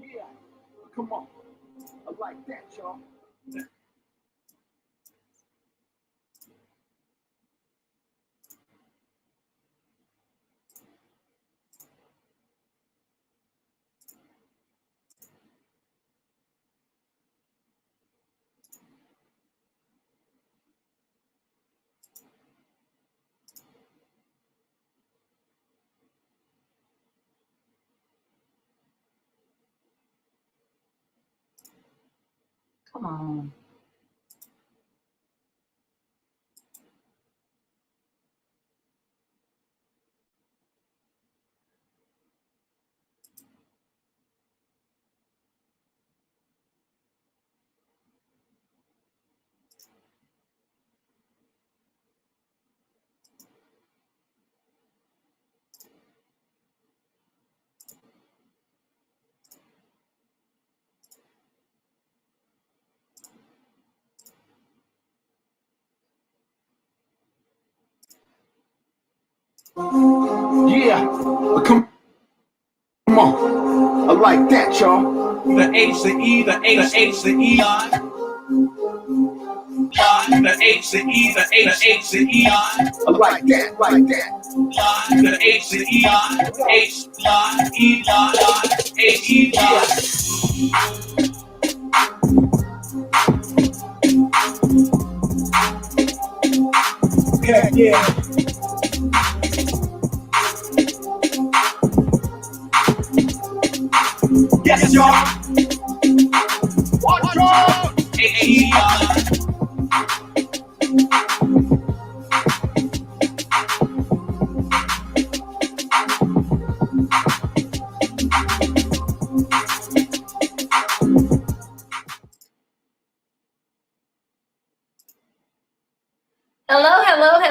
Yeah, come on. I like that, y'all. Come on. Yeah, come on. I like that, y'all. The H, the E, the H, the H, the E, the H, the E, the H, the H, the E, I like that, like that. the H, the E, H, E, H, E, Heck yeah. Yes, y'all. Watch out. H, E,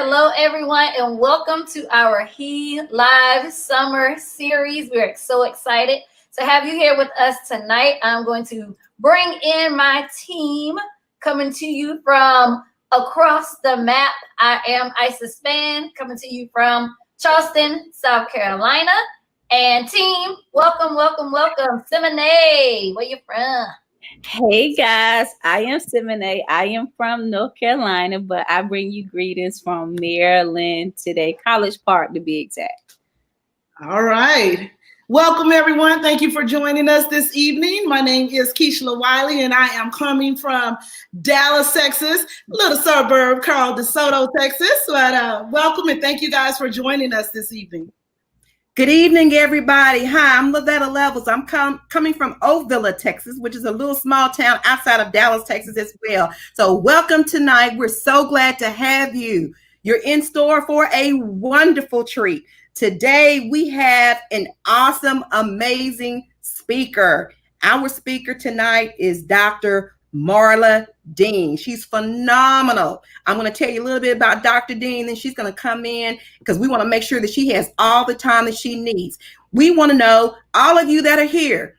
Hello, everyone, and welcome to our He Live Summer Series. We're so excited to have you here with us tonight. I'm going to bring in my team coming to you from across the map. I am Isis Span coming to you from Charleston, South Carolina. And team, welcome. Simone, where you from? Hey guys, I am Simone. I am from North Carolina, but I bring you greetings from Maryland today, College Park to be exact. All right. Welcome, everyone. Thank you for joining us this evening. My name is Keishla Wiley, and I am coming from Dallas, Texas, a little suburb called DeSoto, Texas. But welcome and thank you guys for joining us this evening. Good evening, everybody. Hi, I'm Lavetta Levels. I'm coming from Oakville, Texas, which is a little small town outside of Dallas, Texas as well. So welcome tonight. We're so glad to have you. You're in store for a wonderful treat. Today we have an awesome, amazing speaker. Our speaker tonight is Dr. Marla Dean. She's phenomenal. I'm going to tell you a little bit about Dr. Dean, and she's going to come in because we want to make sure that she has all the time that she needs. We want to know, all of you that are here,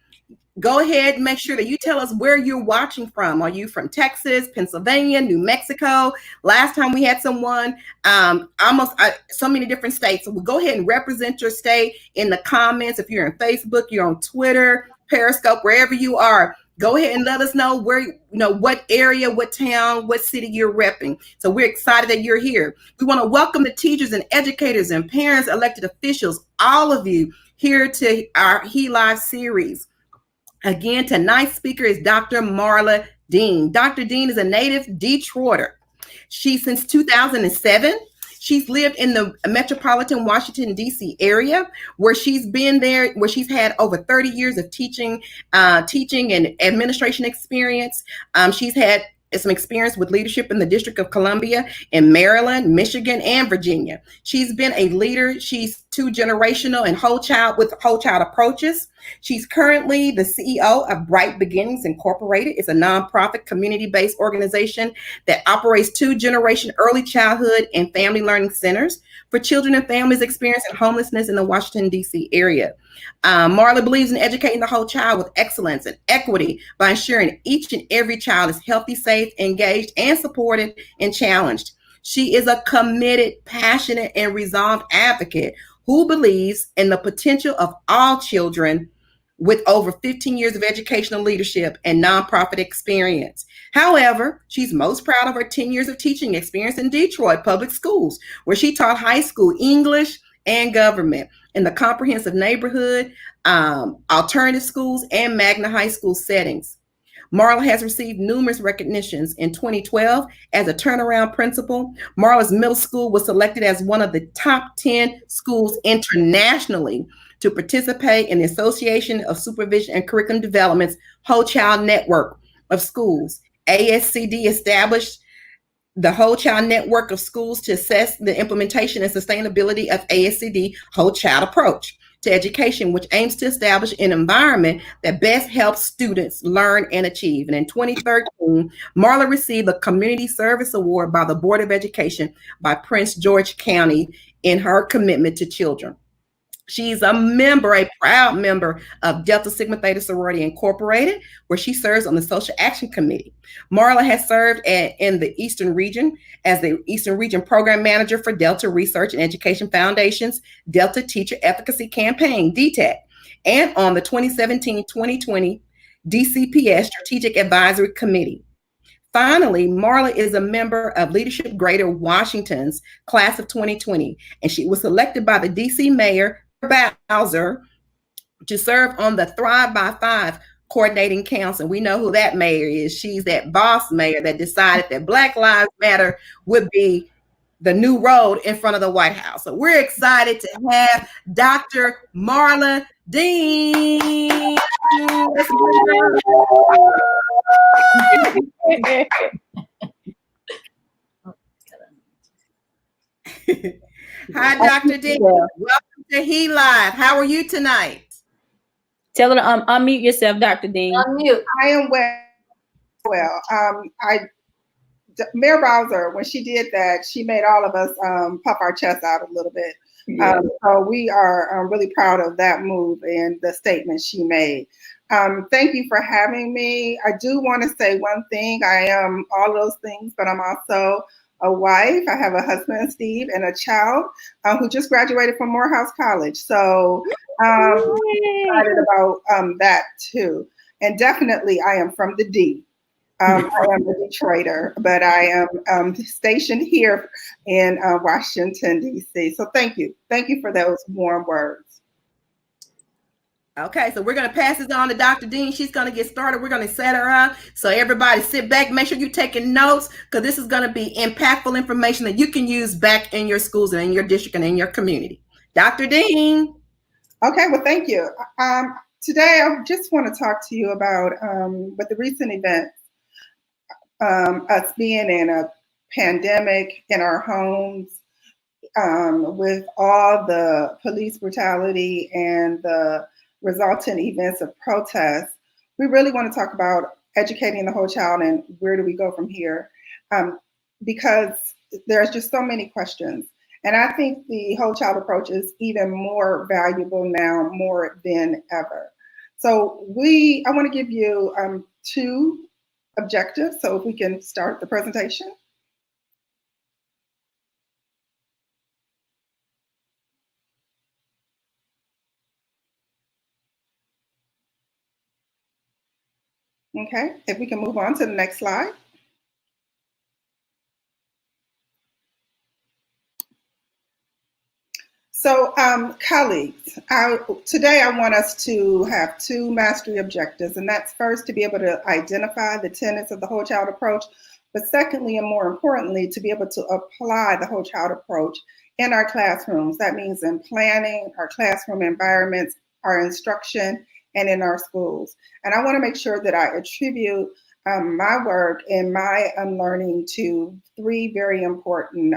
go ahead and make sure that you tell us where you're watching from. Are you from Texas, Pennsylvania, New Mexico? Last time we had someone, so many different states. So we'll go ahead and represent your state in the comments. If you're on Facebook, you're on Twitter, Periscope, wherever you are, go ahead and let us know where, what area, what town, what city you're repping. So we're excited that you're here. We want to welcome the teachers and educators and parents, elected officials, all of you here to our He Live series. Again, tonight's speaker is Dr. Marla Dean. Dr. Dean is a native Detroiter. Since 2007, she's lived in the metropolitan Washington, D.C. area, where she's been there, where she's had over 30 years of teaching and administration experience. She's had some experience with leadership in the District of Columbia, in Maryland, Michigan, and Virginia. She's been a leader. She's two-generational and whole child approaches. She's currently the CEO of Bright Beginnings Incorporated. It's a nonprofit community-based organization that operates two-generation early childhood and family learning centers for children and families experiencing homelessness in the Washington, D.C. area. Marla believes in educating the whole child with excellence and equity by ensuring each and every child is healthy, safe, engaged, and supported and challenged. She is a committed, passionate, and resolved advocate who believes in the potential of all children with over 15 years of educational leadership and nonprofit experience. However, she's most proud of her 10 years of teaching experience in Detroit public schools, where she taught high school English and government in the comprehensive neighborhood, alternative schools, and Magna High School settings. Marla has received numerous recognitions. In 2012, as a turnaround principal, Marla's middle school was selected as one of the top 10 schools internationally to participate in the Association of Supervision and Curriculum Development's Whole Child Network of Schools. ASCD established the Whole Child Network of Schools to assess the implementation and sustainability of ASCD Whole Child approach to education, which aims to establish an environment that best helps students learn and achieve. And in 2013, Marla received a Community Service Award by the Board of Education by Prince George County in her commitment to children. She's a proud member of Delta Sigma Theta Sorority Incorporated, where she serves on the Social Action Committee. Marla has served in the Eastern Region as the Eastern Region Program Manager for Delta Research and Education Foundation's Delta Teacher Efficacy Campaign, DTEC, and on the 2017-2020 DCPS Strategic Advisory Committee. Finally, Marla is a member of Leadership Greater Washington's class of 2020, and she was selected by the DC Mayor Bowser to serve on the Thrive by 5 Coordinating Council. We know who that mayor is. She's that boss mayor that decided that Black Lives Matter would be the new road in front of the White House. So we're excited to have Dr. Marla Dean. Hi, Dr. Dean. Welcome to He Live. How are you tonight? Tell her to unmute yourself, Dr. Dean. Unmute. I am well. Mayor Bowser, when she did that, she made all of us puff our chest out a little bit. Yeah. So we are really proud of that move and the statement she made. Thank you for having me. I do want to say one thing. I am all those things, but I'm also a wife. I have a husband, Steve, and a child who just graduated from Morehouse College. So I'm excited about that too. And definitely I am from the D. I am a Detroiter, but I am stationed here in Washington, D.C. So thank you. Thank you for those warm words. Okay, so we're going to pass this on to Dr. Dean. She's going to get started. We're going to set her up. So everybody sit back. Make sure you're taking notes, because this is going to be impactful information that you can use back in your schools and in your district and in your community. Dr. Dean. Okay, well, thank you. Today, I just want to talk to you about with the recent events, us being in a pandemic in our homes, with all the police brutality and the resultant events of protests, we really want to talk about educating the whole child and where do we go from here, because there's just so many questions. And I think the whole child approach is even more valuable now, more than ever. So I want to give you 2 objectives. So if we can start the presentation. Okay, if we can move on to the next slide. So, colleagues, today I want us to have 2 mastery objectives, and that's first to be able to identify the tenets of the whole child approach, but secondly, and more importantly, to be able to apply the whole child approach in our classrooms. That means in planning, our classroom environments, our instruction, and in our schools. And I want to make sure that I attribute my work and my learning to 3 very important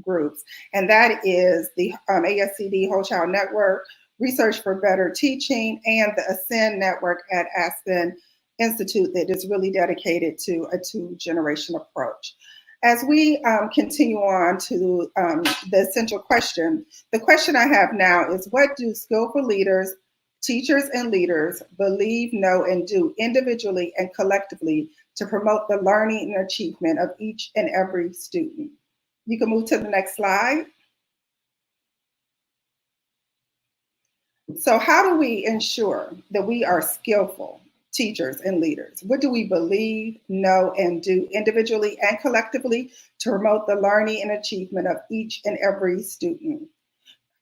groups, and that is the ASCD Whole Child Network, Research for Better Teaching, and the Ascend Network at Aspen Institute that is really dedicated to a 2-generation approach. As we continue on to the essential question, the question I have now is, what do skillful leaders, teachers and leaders believe, know, and do individually and collectively to promote the learning and achievement of each and every student? You can move to the next slide. So how do we ensure that we are skillful teachers and leaders? What do we believe, know, and do individually and collectively to promote the learning and achievement of each and every student?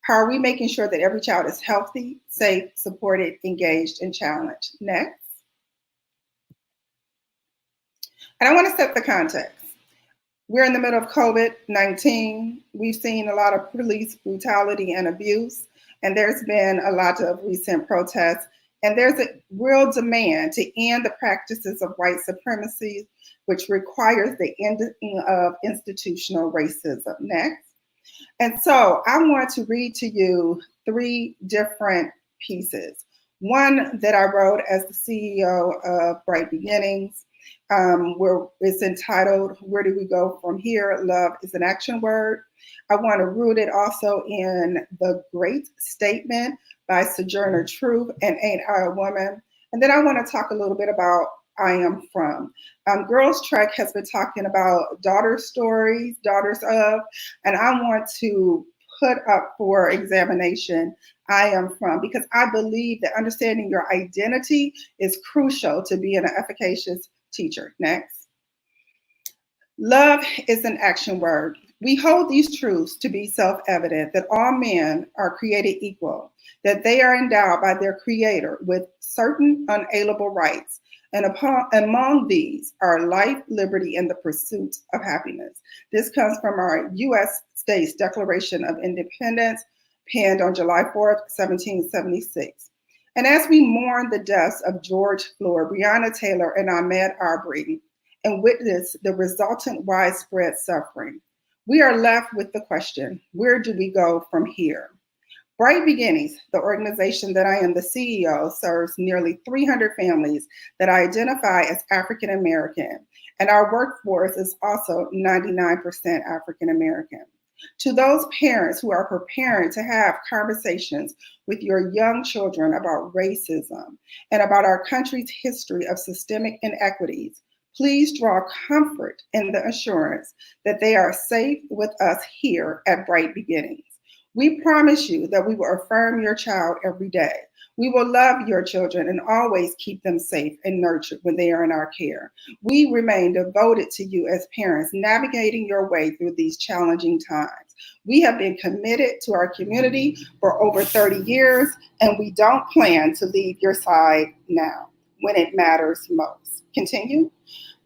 How are we making sure that every child is healthy, safe, supported, engaged, and challenged? Next. And I want to set the context. We're in the middle of COVID-19. We've seen a lot of police brutality and abuse, and there's been a lot of recent protests, and there's a real demand to end the practices of white supremacy, which requires the ending of institutional racism. Next. And so I want to read to you 3 different pieces. One that I wrote as the CEO of Bright Beginnings, where it's entitled, Where Do We Go From Here? Love is an Action Word. I want to root it also in The Great Statement by Sojourner Truth and Ain't I a Woman? And then I want to talk a little bit about I Am From. Girls Trek has been talking about daughter stories, daughters of, and I want to put up for examination I Am From, because I believe that understanding your identity is crucial to being an efficacious teacher. Next. Love is an action word. We hold these truths to be self-evident, that all men are created equal, that they are endowed by their creator with certain unalienable rights, and among these are life, liberty, and the pursuit of happiness. This comes from our U.S. States Declaration of Independence, penned on July 4th, 1776. And as we mourn the deaths of George Floyd, Breonna Taylor, and Ahmaud Arbery, and witness the resultant widespread suffering, we are left with the question, where do we go from here? Bright Beginnings, the organization that I am the CEO, serves nearly 300 families that identify as African American, and our workforce is also 99% African American. To those parents who are preparing to have conversations with your young children about racism and about our country's history of systemic inequities, please draw comfort in the assurance that they are safe with us here at Bright Beginnings. We promise you that we will affirm your child every day. We will love your children and always keep them safe and nurtured when they are in our care. We remain devoted to you as parents, navigating your way through these challenging times. We have been committed to our community for over 30 years, and we don't plan to leave your side now when it matters most. Continue.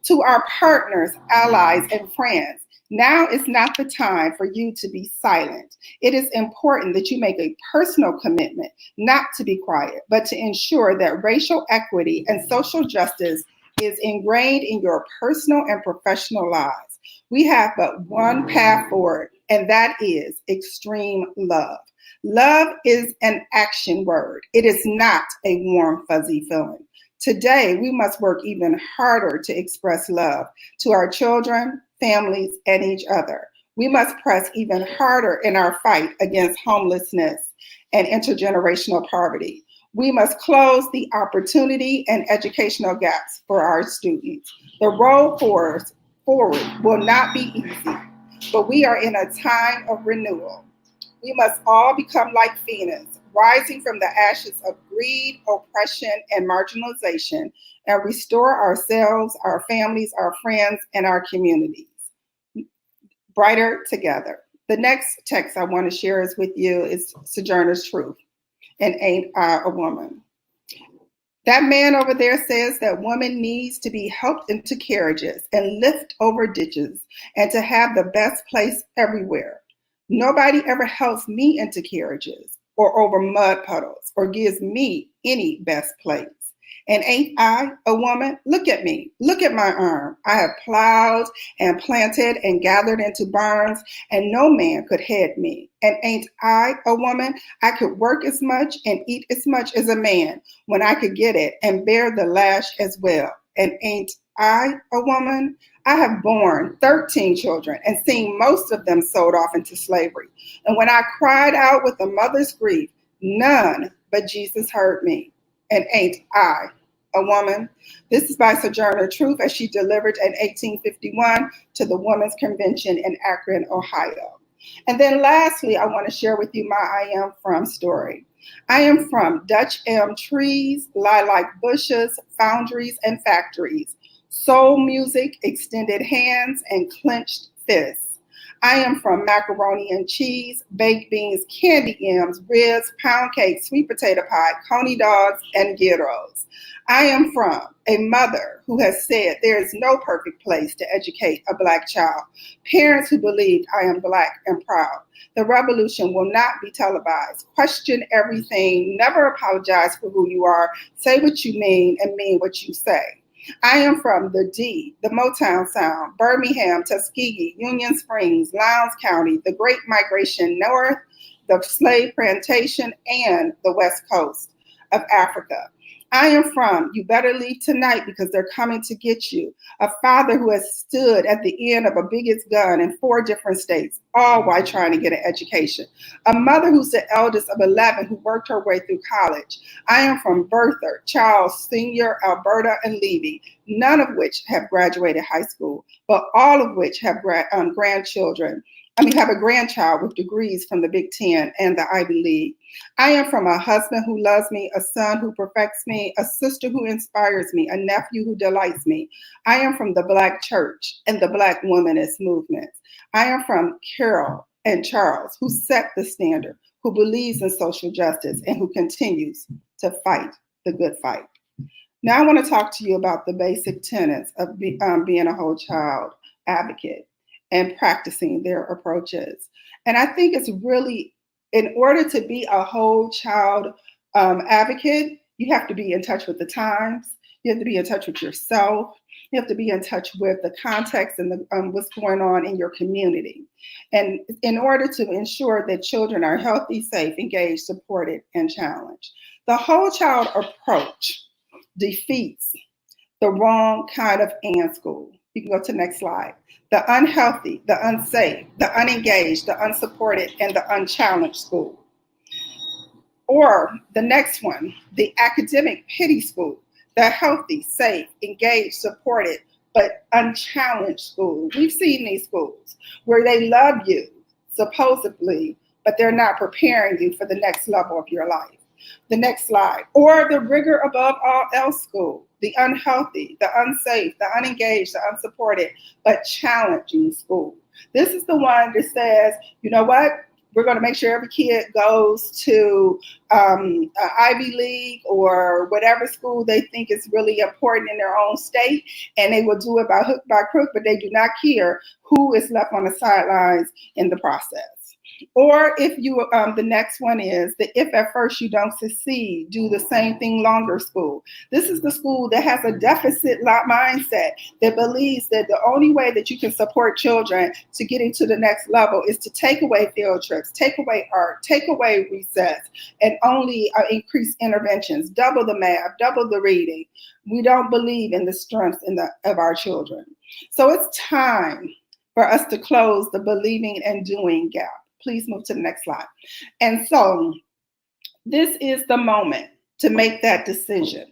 To our partners, allies, and friends, now is not the time for you to be silent. It is important that you make a personal commitment not to be quiet, but to ensure that racial equity and social justice is ingrained in your personal and professional lives. We have but one path forward, and that is extreme love. Love is an action word. It is not a warm, fuzzy feeling. Today, we must work even harder to express love to our children, families, and each other. We must press even harder in our fight against homelessness and intergenerational poverty. We must close the opportunity and educational gaps for our students. The road forward will not be easy, but we are in a time of renewal. We must all become like Phoenix, rising from the ashes of greed, oppression, and marginalization, and restore ourselves, our families, our friends, and our communities. Brighter together. The next text I want to share is with you is Sojourner's Truth, and Ain't I a Woman? That man over there says that woman needs to be helped into carriages and lift over ditches and to have the best place everywhere. Nobody ever helps me into carriages or over mud puddles or gives me any best place. And ain't I a woman? Look at me. Look at my arm. I have plowed and planted and gathered into barns, and no man could head me. And ain't I a woman? I could work as much and eat as much as a man when I could get it and bear the lash as well. And ain't I a woman? I have borne 13 children and seen most of them sold off into slavery. And when I cried out with a mother's grief, none but Jesus heard me. And ain't I a woman? This is by Sojourner Truth as she delivered in 1851 to the Women's Convention in Akron, Ohio. And then lastly, I want to share with you my I am from story. I am from Dutch elm trees, lilac bushes, foundries, and factories, soul music, extended hands, and clenched fists. I am from macaroni and cheese, baked beans, candy yams, ribs, pound cake, sweet potato pie, coney dogs, and gyros. I am from a mother who has said there is no perfect place to educate a Black child. Parents who believed I am Black and proud. The revolution will not be televised. Question everything. Never apologize for who you are. Say what you mean and mean what you say. I am from the D, the Motown Sound, Birmingham, Tuskegee, Union Springs, Lowndes County, the Great Migration North, the slave plantation, and the West Coast of Africa. I am from, you better leave tonight because they're coming to get you. A father who has stood at the end of a biggest gun in 4 different states, all while trying to get an education. A mother who's the eldest of 11 who worked her way through college. I am from Bertha, Charles Sr., Alberta, and Levy, none of which have graduated high school, but all of which have have a grandchild with degrees from the Big Ten and the Ivy League. I am from a husband who loves me, a son who perfects me, a sister who inspires me, a nephew who delights me. I am from the Black church and the Black womanist movements. I am from Carol and Charles, who set the standard, who believes in social justice, and who continues to fight the good fight. Now I want to talk to you about the basic tenets of being a whole child advocate and practicing their approaches. And I think it's really, in order to be a whole child advocate, you have to be in touch with the times. You have to be in touch with yourself. You have to be in touch with the context and what's going on in your community. And in order to ensure that children are healthy, safe, engaged, supported, and challenged. The whole child approach defeats the wrong kind of and school. You can go to the next slide. The unhealthy, the unsafe, the unengaged, the unsupported, and the unchallenged school. Or the next one, the academic pity school, the healthy, safe, engaged, supported, but unchallenged school. We've seen these schools where they love you, supposedly, but they're not preparing you for the next level of your life. The next slide. Or the rigor above all else school, the unhealthy, the unsafe, the unengaged, the unsupported, but challenging school. This is the one that says, you know what? We're going to make sure every kid goes to Ivy League or whatever school they think is really important in their own state, and they will do it by hook, by crook, but they do not care who is left on the sidelines in the process. Or if you, the next one is the if at first you don't succeed, do the same thing longer school. This is the school that has a deficit mindset that believes that the only way that you can support children to getting to the next level is to take away field trips, take away art, take away recess, and only increase interventions, double the math, double the reading. We don't believe in the strength of our children. So it's time for us to close the believing and doing gap. Please move to the next slide. And so this is the moment to make that decision.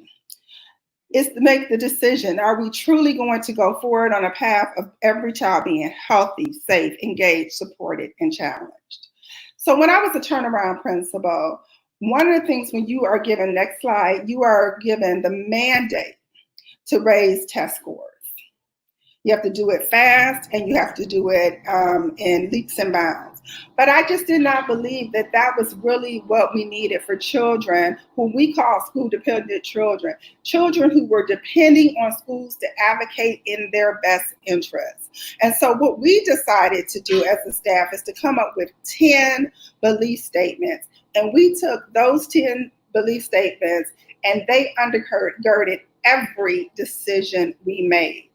It's to make the decision. Are we truly going to go forward on a path of every child being healthy, safe, engaged, supported, and challenged? So when I was a turnaround principal, one of the things when you are given, next slide, you are given the mandate to raise test scores. You have to do it fast and you have to do it in leaps and bounds. But I just did not believe that that was really what we needed for children who we call school dependent children, children who were depending on schools to advocate in their best interests. And so what we decided to do as a staff is to come up with 10 belief statements. And we took those 10 belief statements and they undergirded every decision we made.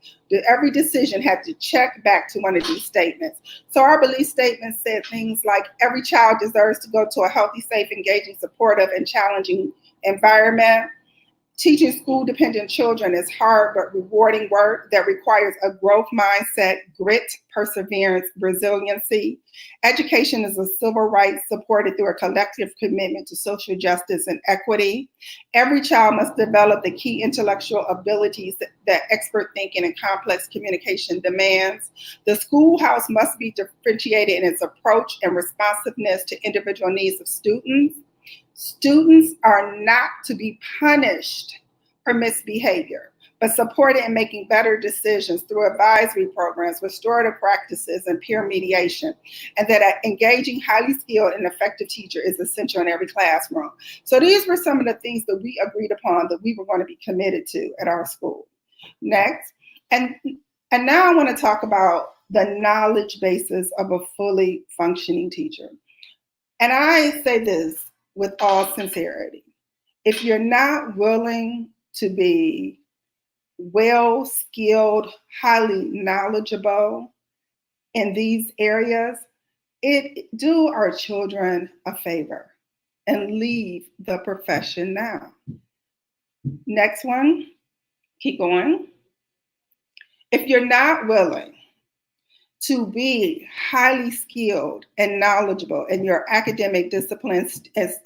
Every decision had to check back to one of these statements. So our belief statement said things like every child deserves to go to a healthy, safe, engaging, supportive, and challenging environment. Teaching school-dependent children is hard but rewarding work that requires a growth mindset, grit, perseverance, resiliency. Education is a civil right supported through a collective commitment to social justice and equity. Every child must develop the key intellectual abilities that expert thinking and complex communication demands. The schoolhouse must be differentiated in its approach and responsiveness to individual needs of students. Students are not to be punished for misbehavior, but supported in making better decisions through advisory programs, restorative practices, and peer mediation, and that an engaging, highly skilled, and effective teacher is essential in every classroom. So these were some of the things that we agreed upon that we were going to be committed to at our school. Next, and now I want to talk about the knowledge basis of a fully functioning teacher. And I say this with all sincerity. If you're not willing to be well-skilled, highly knowledgeable in these areas, do our children a favor and leave the profession now. Next one, keep going. If you're not willing to be highly skilled and knowledgeable in your academic disciplines as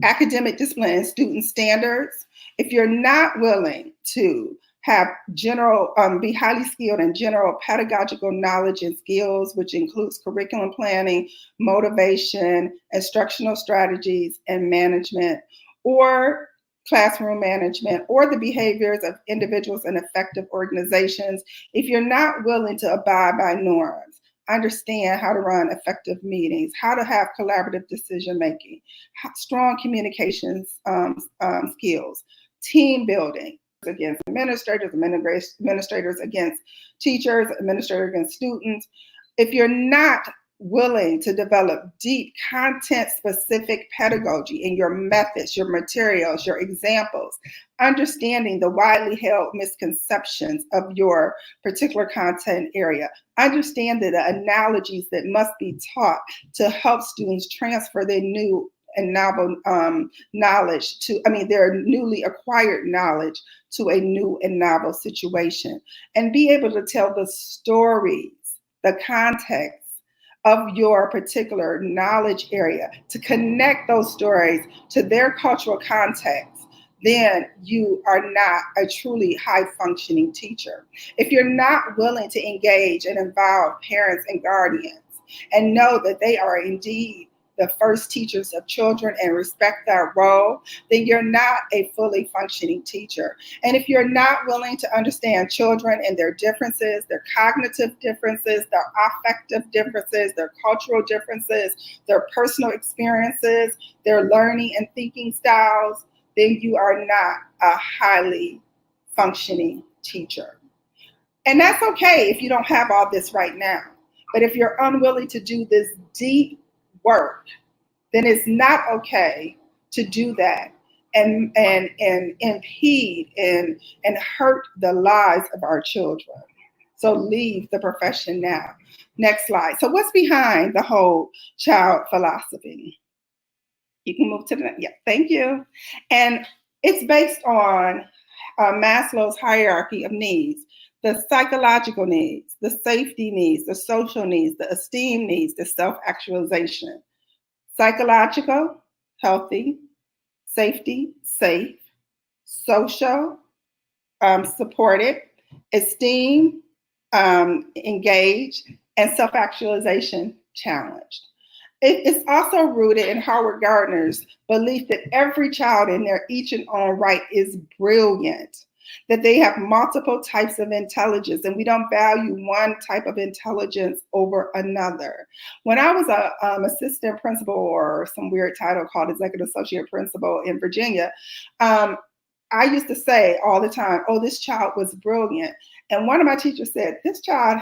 academic discipline and student standards, if you're not willing to have be highly skilled in general pedagogical knowledge and skills, which includes curriculum planning, motivation, instructional strategies, and management, or classroom management, or the behaviors of individuals in effective organizations, if you're not willing to abide by norms, understand how to run effective meetings, how to have collaborative decision-making, strong communications skills, team building against administrators, administrators against teachers, administrators against students, if you're not willing to develop deep content-specific pedagogy in your methods, your materials, your examples, understanding the widely held misconceptions of your particular content area, understanding the analogies that must be taught to help students transfer their new and novel knowledge their newly acquired knowledge to a new and novel situation, and be able to tell the stories, the context of your particular knowledge area, to connect those stories to their cultural context, then you are not a truly high-functioning teacher. If you're not willing to engage and involve parents and guardians and know that they are indeed the first teachers of children and respect that role, then you're not a fully functioning teacher. And if you're not willing to understand children and their differences, their cognitive differences, their affective differences, their cultural differences, their personal experiences, their learning and thinking styles, then you are not a highly functioning teacher. And that's okay if you don't have all this right now. But if you're unwilling to do this deep work, then it's not okay to do that and impede and hurt the lives of our children. So leave the profession now. Next slide. So what's behind the whole child philosophy? You can move to the next. Yeah, thank you. And it's based on Maslow's hierarchy of needs: the psychological needs, the safety needs, the social needs, the esteem needs, the self-actualization. Psychological, healthy; safety, safe; social, supported; esteem, engaged; and self-actualization, challenged. It's also rooted in Howard Gardner's belief that every child in their each and own right is brilliant, that they have multiple types of intelligence, and we don't value one type of intelligence over another. When I was a assistant principal, or some weird title called executive associate principal in Virginia, I used to say all the time, "Oh, this child was brilliant." And one of my teachers said, "This child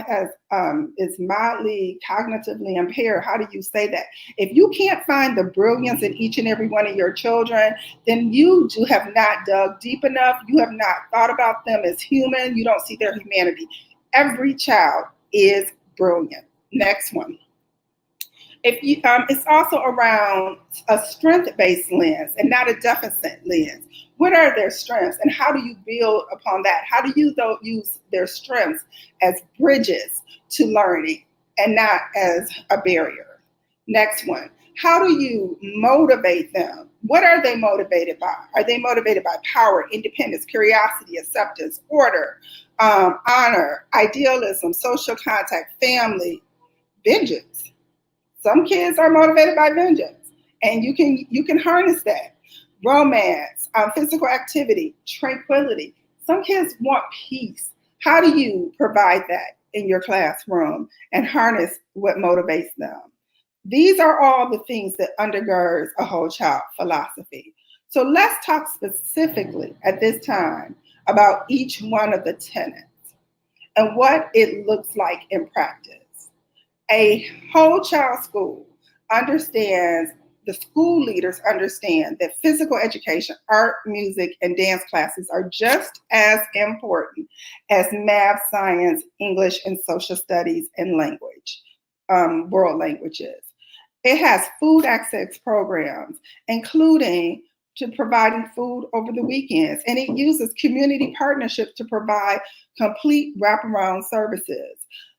is mildly cognitively impaired. How do you say that? If you can't find the brilliance in each and every one of your children, then you have not dug deep enough. You have not thought about them as human. You don't see their humanity. Every child is brilliant." Next one. It's also around a strength-based lens and not a deficit lens. What are their strengths, and how do you build upon that? How do you use their strengths as bridges to learning and not as a barrier? Next one. How do you motivate them? What are they motivated by? Are they motivated by power, independence, curiosity, acceptance, order, honor, idealism, social contact, family, vengeance? Some kids are motivated by vengeance, and you can harness that. Romance, physical activity, tranquility. Some kids want peace. How do you provide that in your classroom and harness what motivates them? These are all the things that undergirds a whole child philosophy. So let's talk specifically at this time about each one of the tenets and what it looks like in practice. A whole child school understands, the school leaders understand that physical education, art, music, and dance classes are just as important as math, science, English, and social studies and language, world languages. It has food access programs, including to providing food over the weekends, and it uses community partnerships to provide complete wraparound services.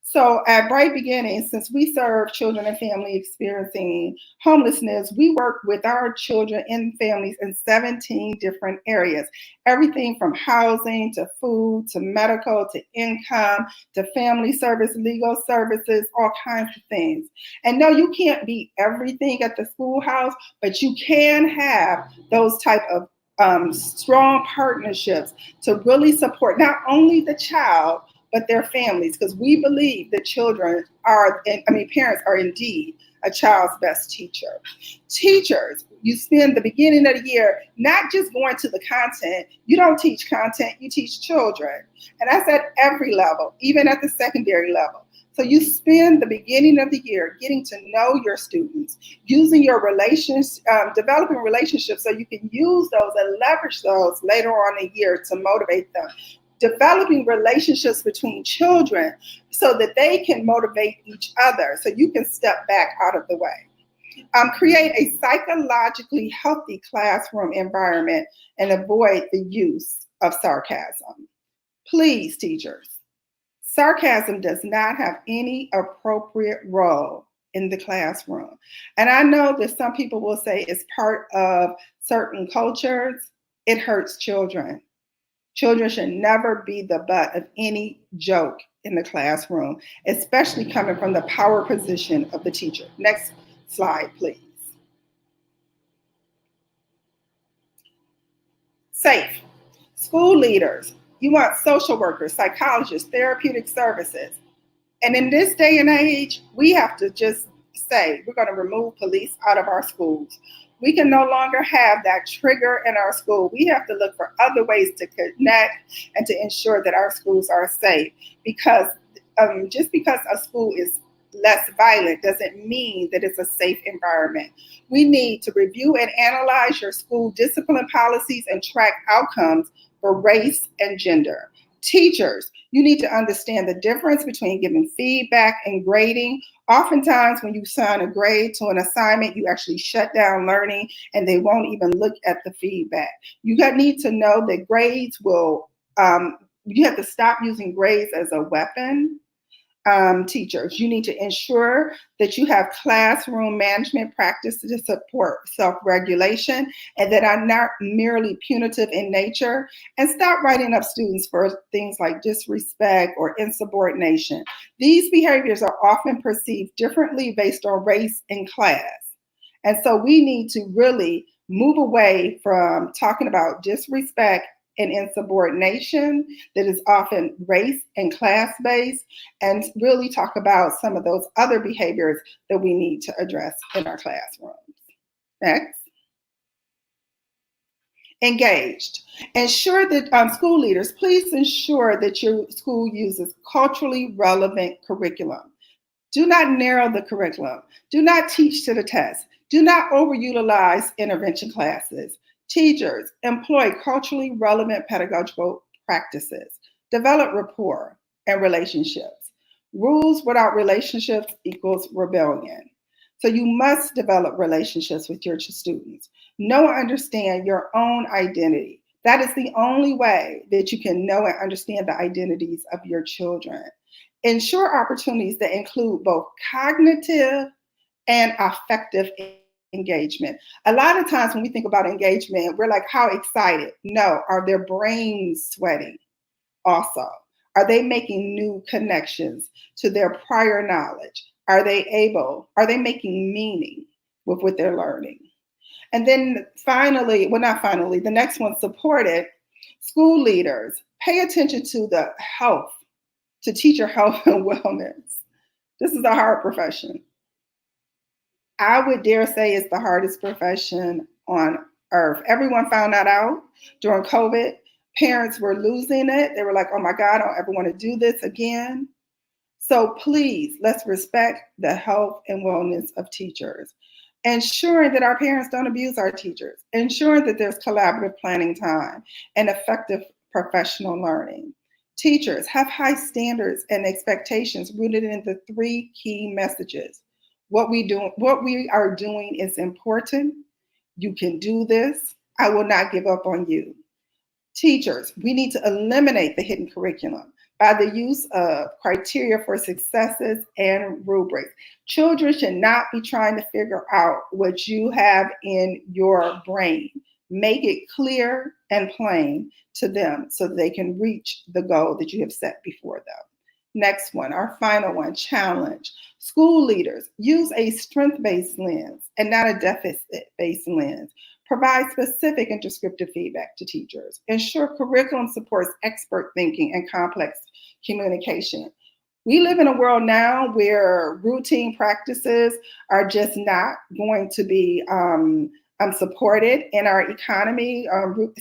So at Bright Beginnings, since we serve children and families experiencing homelessness, we work with our children and families in 17 different areas. Everything from housing to food to medical to income to family service, legal services, all kinds of things. And no, you can't be everything at the schoolhouse, but you can have those type of strong partnerships to really support not only the child, but their families, because we believe that parents are indeed a child's best teacher. Teachers, you spend the beginning of the year not just going to the content. You don't teach content, you teach children. And that's at every level, even at the secondary level. So you spend the beginning of the year getting to know your students, using your relations, developing relationships so you can use those and leverage those later on in the year to motivate them. Developing relationships between children so that they can motivate each other, so you can step back out of the way. Create a psychologically healthy classroom environment and avoid the use of sarcasm. Please, teachers, sarcasm does not have any appropriate role in the classroom. And I know that some people will say it's part of certain cultures. It hurts children. Children should never be the butt of any joke in the classroom, especially coming from the power position of the teacher. Next slide, please. Safe. School leaders, you want social workers, psychologists, therapeutic services. And in this day and age, we have to just say, we're going to remove police out of our schools. We can no longer have that trigger in our school. We have to look for other ways to connect and to ensure that our schools are safe. Because just because a school is less violent doesn't mean that it's a safe environment. We need to review and analyze your school discipline policies and track outcomes for race and gender. Teachers, you need to understand the difference between giving feedback and grading. Oftentimes, when you assign a grade to an assignment, you actually shut down learning and they won't even look at the feedback. You need to know that grades will, you have to stop using grades as a weapon. Teachers, you need to ensure that you have classroom management practices to support self-regulation and that are not merely punitive in nature, and stop writing up students for things like disrespect or insubordination. These behaviors are often perceived differently based on race and class. And so we need to really move away from talking about disrespect and insubordination that is often race and class-based, and really talk about some of those other behaviors that we need to address in our classrooms. Next. Engaged. Ensure that school leaders, please ensure that your school uses culturally relevant curriculum. Do not narrow the curriculum. Do not teach to the test. Do not overutilize intervention classes. Teachers, employ culturally relevant pedagogical practices. Develop rapport and relationships. Rules without relationships equals rebellion. So you must develop relationships with your students. Know and understand your own identity. That is the only way that you can know and understand the identities of your children. Ensure opportunities that include both cognitive and affective engagement. A lot of times when we think about engagement, we're like, how excited? No, are their brains sweating also? Are they making new connections to their prior knowledge? Are they making meaning with what they're learning? And then finally, well, not finally, the next one, supported. School leaders, pay attention to the health, to teacher health and wellness. This is a hard profession. I would dare say it's the hardest profession on earth. Everyone found that out during COVID. Parents were losing it. They were like, oh my God, I don't ever want to do this again. So please, let's respect the health and wellness of teachers. Ensuring that our parents don't abuse our teachers. Ensuring that there's collaborative planning time and effective professional learning. Teachers, have high standards and expectations rooted in the 3 key messages. What we are doing is important. You can do this. I will not give up on you. Teachers, we need to eliminate the hidden curriculum by the use of criteria for successes and rubrics. Children should not be trying to figure out what you have in your brain. Make it clear and plain to them so that they can reach the goal that you have set before them. Next one, our final one, challenge. School leaders, use a strength-based lens and not a deficit-based lens. Provide specific and descriptive feedback to teachers. Ensure curriculum supports expert thinking and complex communication. We live in a world now where routine practices are just not going to be supported in our economy.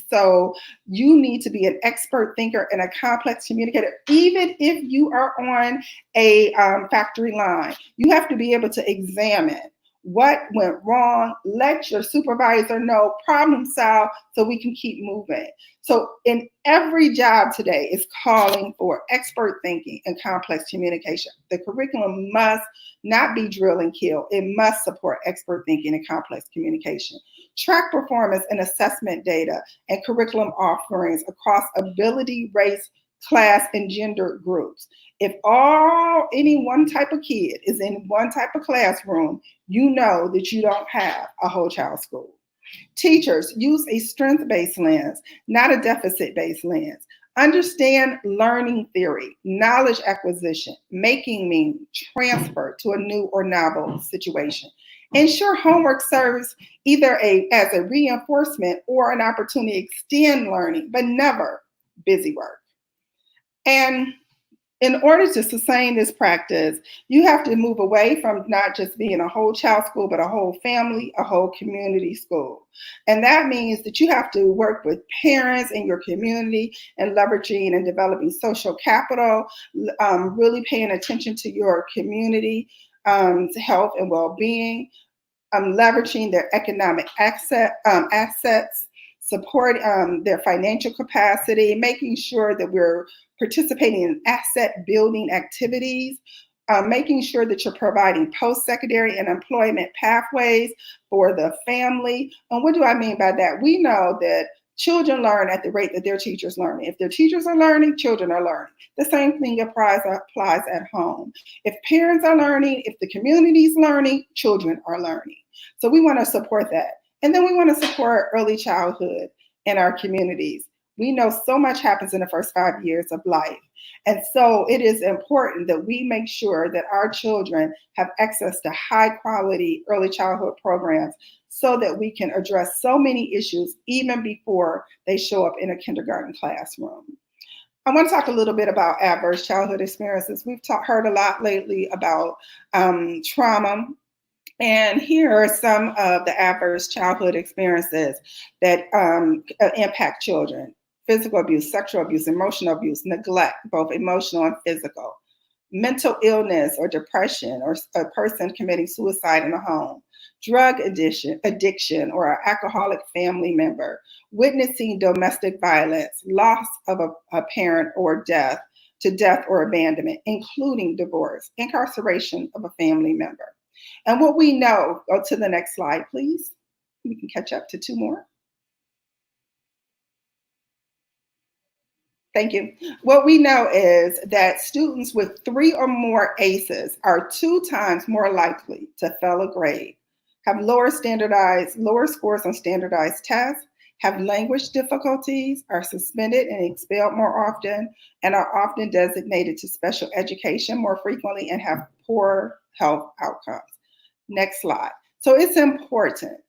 So you need to be an expert thinker and a complex communicator. Even if you are on a factory line, you have to be able to examine what went wrong, let your supervisor know, problem solve, so we can keep moving. So in every job today is calling for expert thinking and complex communication. The curriculum must not be drill and kill. It must support expert thinking and complex communication. Track performance and assessment data and curriculum offerings across ability, race, class, and gender groups. If any one type of kid is in one type of classroom, you know that you don't have a whole child school. Teachers, use a strength-based lens, not a deficit-based lens. Understand learning theory, knowledge acquisition, making meaning, transfer to a new or novel situation. Ensure homework serves either as a reinforcement or an opportunity to extend learning, but never busy work. And In order to sustain this practice, you have to move away from not just being a whole child school, but a whole family, a whole community school. And that means that you have to work with parents in your community and leveraging and developing social capital, really paying attention to your community health and well-being, leveraging their economic assets, support their financial capacity, making sure that we're participating in asset building activities, making sure that you're providing post-secondary and employment pathways for the family. And what do I mean by that? We know that children learn at the rate that their teachers learn. If their teachers are learning, children are learning. The same thing applies at home. If parents are learning, if the community's learning, children are learning. So we want to support that. And then we want to support early childhood in our communities. We know so much happens in the first 5 years of life. And so it is important that we make sure that our children have access to high quality early childhood programs so that we can address so many issues even before they show up in a kindergarten classroom. I want to talk a little bit about adverse childhood experiences. We've heard a lot lately about trauma. And here are some of the adverse childhood experiences that impact children: physical abuse, sexual abuse, emotional abuse, neglect, both emotional and physical, mental illness or depression, or a person committing suicide in a home, drug addiction or an alcoholic family member, witnessing domestic violence, loss of a parent or death or abandonment, including divorce, incarceration of a family member. And what we know, go to the next slide, please. We can catch up to 2 more. Thank you. What we know is that students with 3 or more ACEs are 2 times more likely to fail a grade, have lower scores on standardized tests, have language difficulties, are suspended and expelled more often, and are often designated to special education more frequently and have poor health outcomes. Next slide. So it's important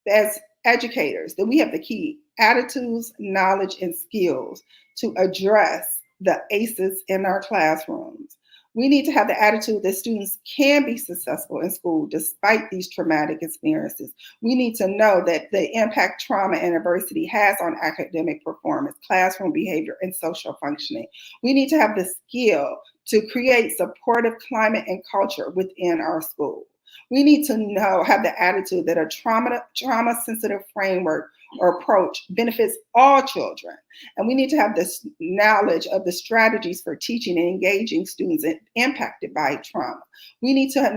as educators that we have the key attitudes, knowledge, and skills to address the ACEs in our classrooms. We need to have the attitude that students can be successful in school despite these traumatic experiences. We need to know that the impact trauma and adversity has on academic performance, classroom behavior, and social functioning. We need to have the skill to create supportive climate and culture within our school. We need to have the attitude that a trauma-sensitive framework or approach benefits all children. And we need to have this knowledge of the strategies for teaching and engaging students impacted by trauma. We need to have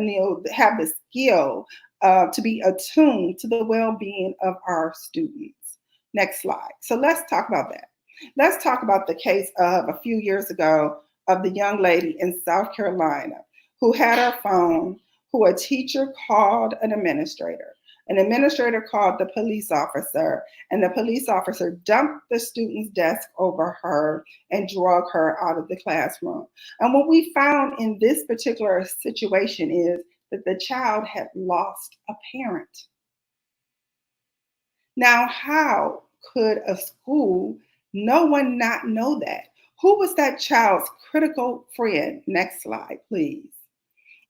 the skill to be attuned to the well-being of our students. Next slide. So let's talk about that. Let's talk about the case of a few years ago of the young lady in South Carolina who had her phone, who a teacher called an administrator. An administrator called the police officer, and the police officer dumped the student's desk over her and drug her out of the classroom. And what we found in this particular situation is that the child had lost a parent. Now, how could a school, no one not know that? Who was that child's critical friend? Next slide, please.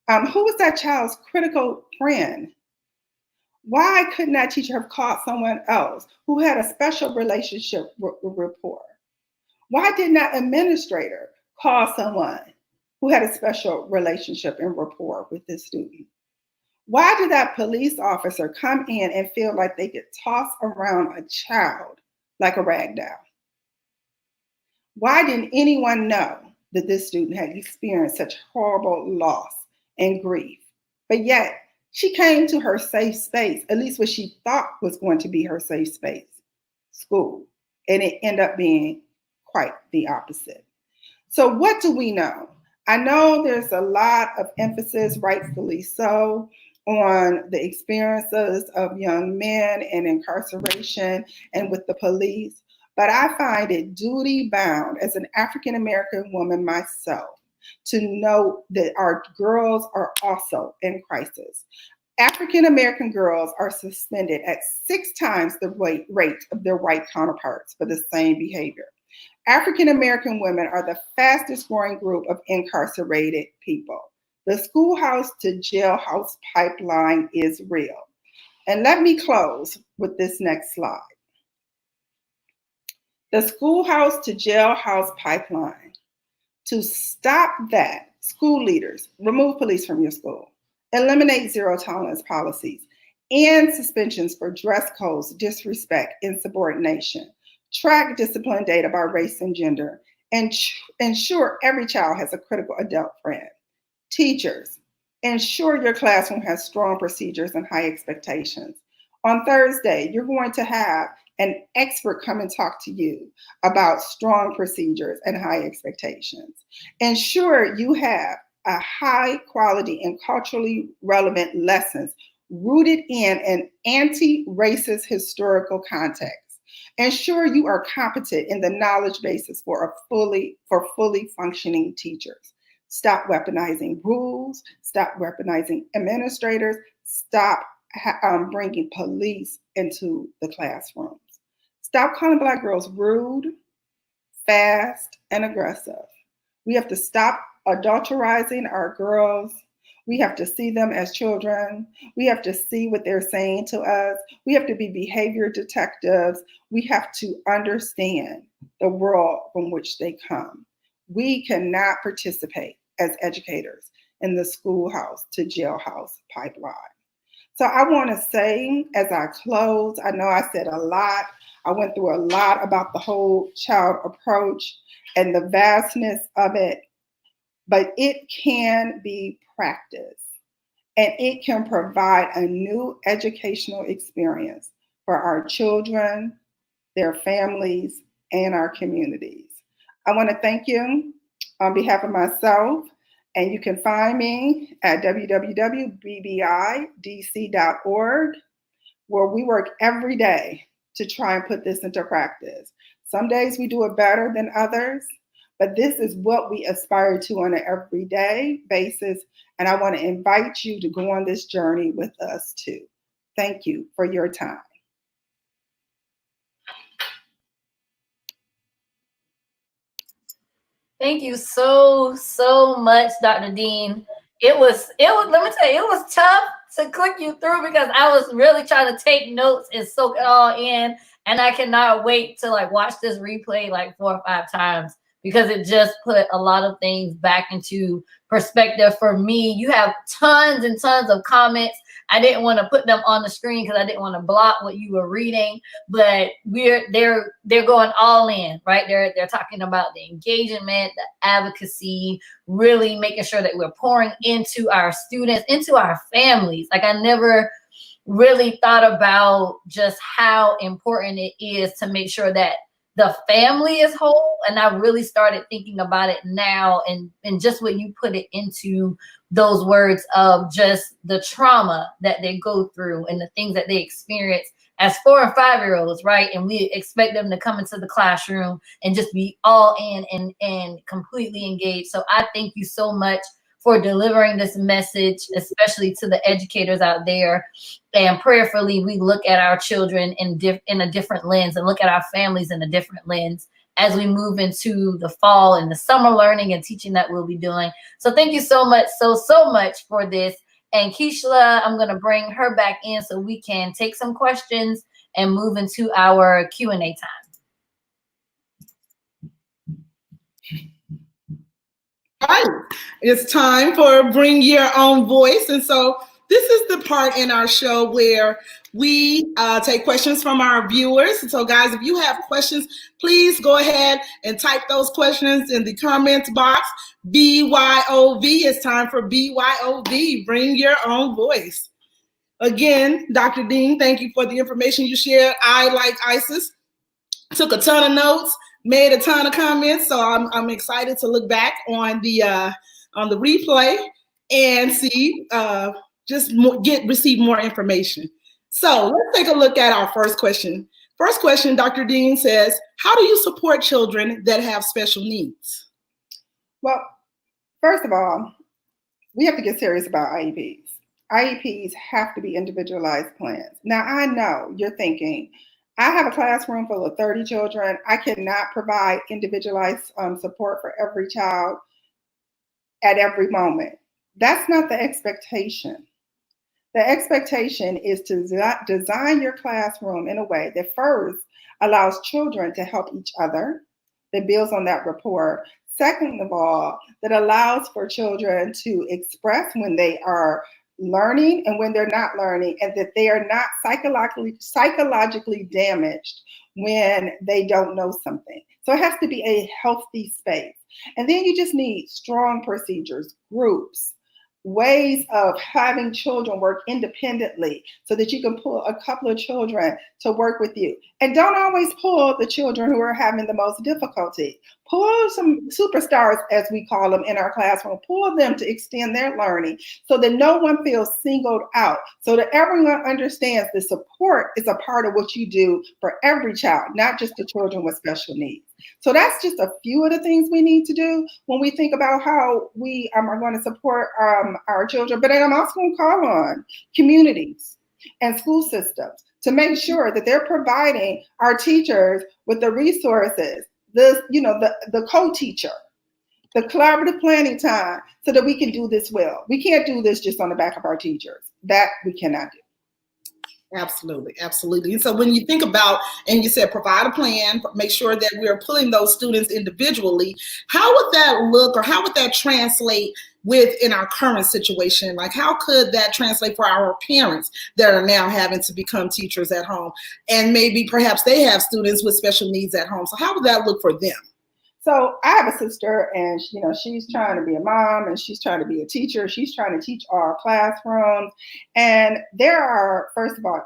Who was that child's critical friend? Why couldn't that teacher have called someone else who had a special relationship rapport? Why didn't that administrator call someone who had a special relationship and rapport with this student? Why did that police officer come in and feel like they could toss around a child like a rag doll? Why didn't anyone know that this student had experienced such horrible loss and grief? But yet, she came to her safe space, at least what she thought was going to be her safe space, school. And it ended up being quite the opposite. So what do we know? I know there's a lot of emphasis, rightfully so, on the experiences of young men and incarceration and with the police. But I find it duty bound as an African-American woman myself to know that our girls are also in crisis. African-American girls are suspended at 6 times the rate of their white counterparts for the same behavior. African American women are the fastest growing group of incarcerated people. The schoolhouse to jailhouse pipeline is real. And let me close with this next slide. The schoolhouse to jailhouse pipeline. To stop that, school leaders, remove police from your school, eliminate zero tolerance policies, and suspensions for dress codes, disrespect, insubordination. Track discipline data by race and gender, and ensure every child has a critical adult friend. Teachers, ensure your classroom has strong procedures and high expectations. On Thursday, you're going to have an expert come and talk to you about strong procedures and high expectations. Ensure you have a high quality and culturally relevant lessons rooted in an anti-racist historical context. Ensure you are competent in the knowledge basis for fully functioning teachers. Stop weaponizing rules, stop weaponizing administrators, stop bringing police into the classrooms. Stop calling Black girls rude, fast, and aggressive. We have to stop adulterizing our girls. We have to see them as children. We have to see what they're saying to us. We have to be behavior detectives. We have to understand the world from which they come. We cannot participate as educators in the schoolhouse to jailhouse pipeline. So I want to say, as I close, I know I said a lot. I went through a lot about the whole child approach and the vastness of it, but it can be practiced and it can provide a new educational experience for our children, their families, and our communities. I want to thank you on behalf of myself, and you can find me at www.bbidc.org, where we work every day to try and put this into practice. Some days we do it better than others, but this is what we aspire to on an everyday basis. And I want to invite you to go on this journey with us too. Thank you for your time. Thank you so much, Dr. Dean. It was, let me tell you, it was tough to click you through because I was really trying to take notes and soak it all in. And I cannot wait to watch this replay 4 or 5 times because it just put a lot of things back into perspective for me. You have tons and tons of comments. I didn't want to put them on the screen because I didn't want to block what you were reading, but they're going all in, right? They're talking about the engagement, the advocacy, really making sure that we're pouring into our students, into our families. I never really thought about just how important it is to make sure that the family is whole. And I really started thinking about it now, and just when you put it into those words of just the trauma that they go through and the things that they experience as 4 and 5-year-olds, right? And we expect them to come into the classroom and just be all in and completely engaged. So I thank you so much for delivering this message, especially to the educators out there. And prayerfully, we look at our children in a different lens and look at our families in a different lens as we move into the fall and the summer learning and teaching that we'll be doing. So thank you so much, so much for this. And Keishla, I'm going to bring her back in so we can take some questions and move into our Q&A time. All right, it's time for Bring Your Own Voice. And so this is the part in our show where we take questions from our viewers. And so guys, if you have questions, please go ahead and type those questions in the comments box. BYOV, it's time for BYOV, Bring Your Own Voice. Again, Dr. Dean, thank you for the information you shared. I, like Isis, took a ton of notes, made a ton of comments, so I'm excited to look back on the replay and see receive more information. So let's take a look at our first question. First question, Dr. Dean says, how do you support children that have special needs? Well, first of all, we have to get serious about IEPs. IEPs have to be individualized plans. Now, I know you're thinking, I have a classroom full of 30 children. I cannot provide individualized support for every child at every moment. That's not the expectation. The expectation is to design your classroom in a way that first allows children to help each other, that builds on that rapport. Second of all, that allows for children to express when they are learning and when they're not learning, and that they are not psychologically damaged when they don't know something. So it has to be a healthy space. And then you just need strong procedures, groups, ways of having children work independently so that you can pull a couple of children to work with you. And don't always pull the children who are having the most difficulty. Pull some superstars, as we call them in our classroom, pull them to extend their learning so that no one feels singled out, so that everyone understands the support is a part of what you do for every child, not just the children with special needs. So that's just a few of the things we need to do when we think about how we are going to support our children. But then I'm also going to call on communities and school systems to make sure that they're providing our teachers with the resources, the co-teacher, the collaborative planning time, so that we can do this well. We can't do this just on the back of our teachers. That we cannot do. Absolutely, absolutely. And so when you think about, and you said provide a plan, make sure that we're pulling those students individually, how would that look, or how would that translate in our current situation? Like, how could that translate for our parents that are now having to become teachers at home, and maybe perhaps they have students with special needs at home? So how would that look for them? So I have a sister, and she's trying to be a mom, and she's trying to be a teacher. She's trying to teach our classrooms. And there are, first of all,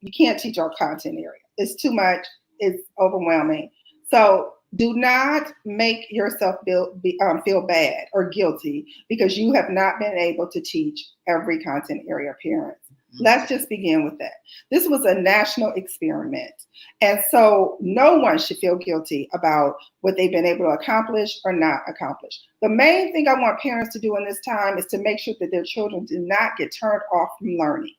you can't teach our content area. It's too much. It's overwhelming. So do not make yourself feel bad or guilty because you have not been able to teach every content area of parents. Let's just begin with that. This was a national experiment. And so no one should feel guilty about what they've been able to accomplish or not accomplish. The main thing I want parents to do in this time is to make sure that their children do not get turned off from learning.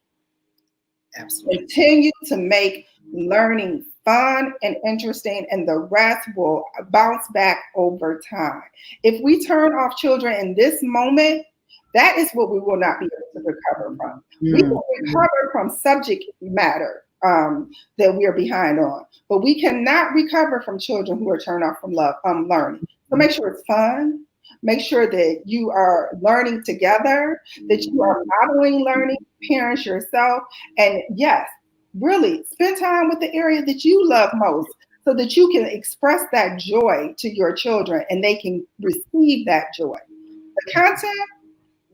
Absolutely. Continue to make learning fun and interesting, and the rest will bounce back over time. If we turn off children in this moment, that is what we will not be able to recover from. We will recover from subject matter that we are behind on, but we cannot recover from children who are turned off from learning. So make sure it's fun. Make sure that you are learning together, that you are modeling learning, parents yourself, and yes, really spend time with the area that you love most so that you can express that joy to your children and they can receive that joy. The content,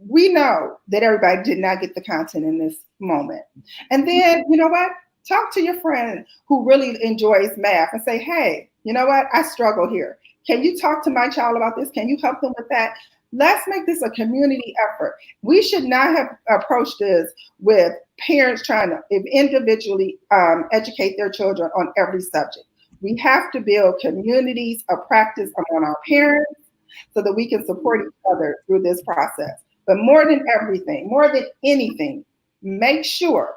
we know that everybody did not get the content in this moment. And then, you know what? Talk to your friend who really enjoys math and say, hey, you know what? I struggle here. Can you talk to my child about this? Can you help them with that? Let's make this a community effort. We should not have approached this with parents trying to individually educate their children on every subject. We have to build communities of practice among our parents so that we can support each other through this process. But more than everything, more than anything, make sure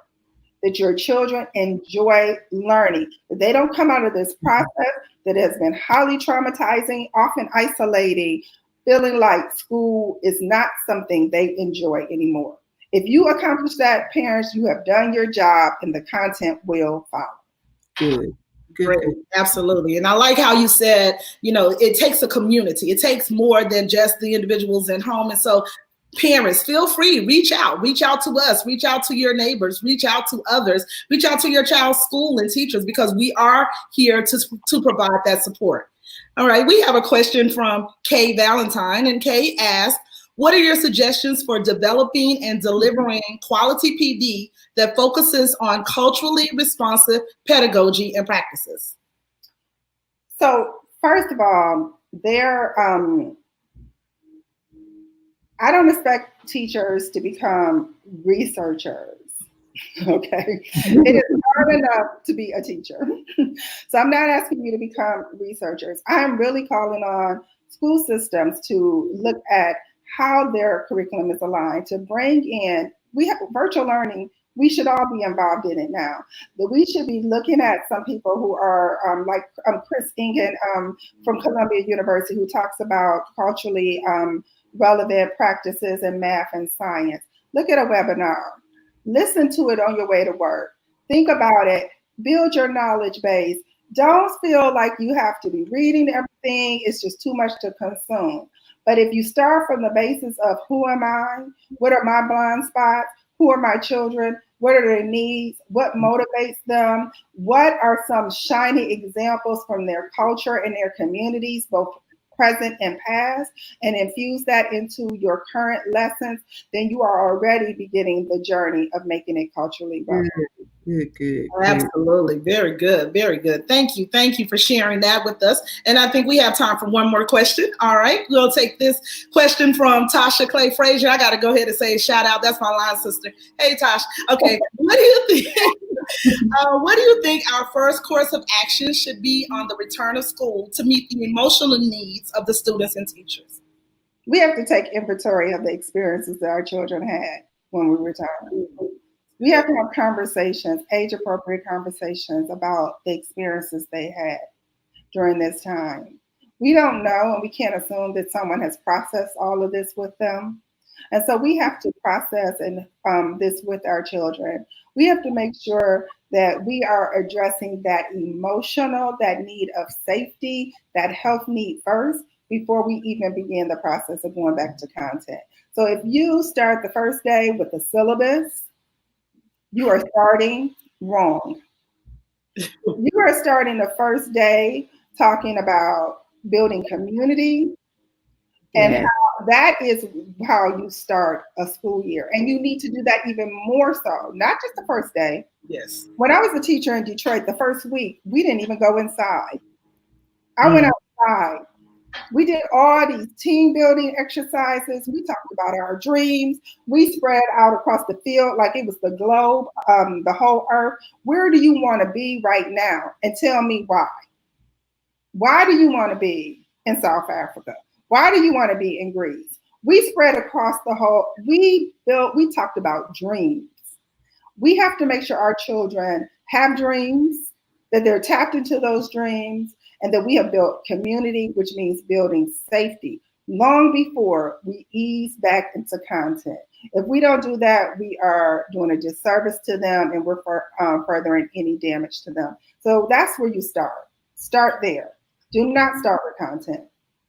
that your children enjoy learning, that they don't come out of this process that has been highly traumatizing, often isolating, feeling like school is not something they enjoy anymore. If you accomplish that, parents, you have done your job and the content will follow. Good. Great. Absolutely. And I like how you said, it takes a community. It takes more than just the individuals at home. And so parents, feel free, reach out to us, reach out to your neighbors, reach out to others, reach out to your child's school and teachers, because we are here to provide that support. All right, we have a question from Kay Valentine, and Kay asked, what are your suggestions for developing and delivering quality PD that focuses on culturally responsive pedagogy and practices? So first of all, I don't expect teachers to become researchers, okay? It is hard enough to be a teacher. So I'm not asking you to become researchers. I'm really calling on school systems to look at how their curriculum is aligned, to bring in, we have virtual learning We should all be involved in it now. That we should be looking at some people who are like Chris Ingen from Columbia University, who talks about culturally relevant practices in math and science. Look at a webinar. Listen to it on your way to work. Think about it. Build your knowledge base. Don't feel like you have to be reading everything. It's just too much to consume. But if you start from the basis of who am I? What are my blind spots? Who are my children? What are their needs? What motivates them? What are some shiny examples from their culture and their communities, both present and past, and infuse that into your current lessons, then you are already beginning the journey of making it culturally relevant. Good. Absolutely. Very good. Very good. Thank you. Thank you for sharing that with us. And I think we have time for one more question. All right. We'll take this question from Tasha Clay Frazier. I got to go ahead and say shout out. That's my line sister. Hey, Tasha. Okay. What do you think? What do you think our first course of action should be on the return of school to meet the emotional needs of the students and teachers? We have to take inventory of the experiences that our children had when we return. We have to have conversations, age-appropriate conversations about the experiences they had during this time. We don't know, and we can't assume that someone has processed all of this with them. And so we have to process this with our children. We have to make sure that we are addressing that emotional, that need of safety, that health need first, before we even begin the process of going back to content. So if you start the first day with the syllabus, you are starting wrong. You are starting the first day talking about building community, and how that is how you start a school year. And you need to do that even more so, not just the first day. Yes. When I was a teacher in Detroit, the first week, we didn't even go inside. I went outside. We did all these team building exercises. We talked about our dreams. We spread out across the field like it was the globe, the whole earth. Where do you want to be right now? And tell me why. Why do you want to be in South Africa? Why do you want to be in Greece? We spread across the whole, we talked about dreams. We have to make sure our children have dreams, that they're tapped into those dreams, and that we have built community, which means building safety, long before we ease back into content. If we don't do that, we are doing a disservice to them, and we're furthering any damage to them. So that's where you start. Start there. Do not start with content.